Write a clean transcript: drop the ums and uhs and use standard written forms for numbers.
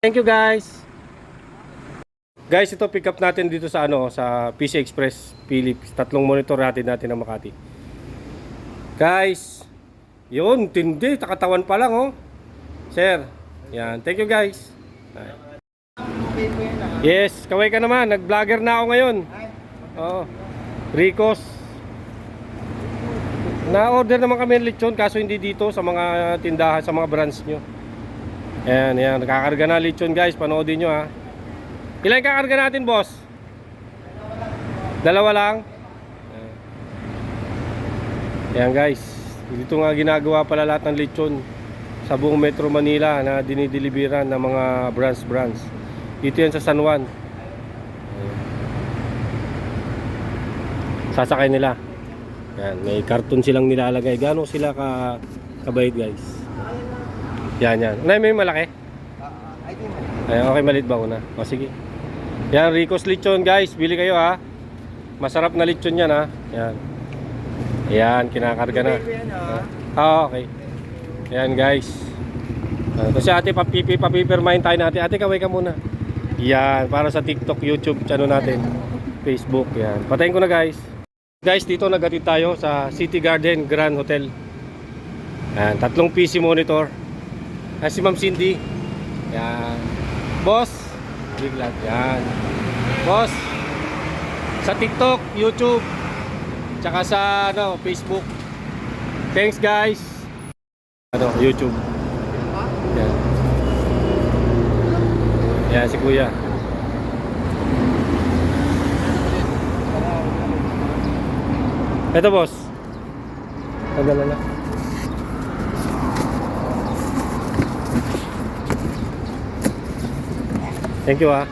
Thank you guys. Guys, ito pick up natin dito sa sa PC Express Philips. Tatlong monitor natin ng Makati. Guys, yun, tindi, takatawan pa lang oh. Sir, yan. Thank you guys. Yes, kaway ka naman. Nag-vlogger na ako ngayon. Oo. Ricos. Na-order naman kami ng lechon kaso hindi dito sa mga tindahan, sa mga branch nyo. Ayan, yan. Nakakarga na lechon guys. Panoodin nyo ha. Ilan kakarga natin boss? Dalawa lang. Ayan guys. Dito nga ginagawa pala lahat ng lechon sa buong Metro Manila na dinideliveran ng mga branch. Dito yan sa San Juan. Sasakay nila. Yan, may karton silang nilalagay. Gano'n sila kabait guys. Yan. May malaki? Ay, okay, malit ba una? O sige. Yan, Ricos lechon guys. Bili kayo ha. Masarap na lechon yan ha. Yan. Ayan, kinakarga na. Okay. Ayan guys. Kasi ate, papipirmahin tayo natin. Ate, kaway ka muna. Yan, para sa TikTok, YouTube, channel natin. Facebook, yan. Patayin ko na guys. Guys, dito naghatid tayo sa City Garden Grand Hotel. Yan, 3 PC monitor. Si Ma'am Cindy. Yan. Boss, biglat. Yan. Boss, sa TikTok, YouTube, tsaka sa Facebook. Thanks guys. YouTube. Yan. Yan si Kuya. Ito boss. Padala na. Thank you ah.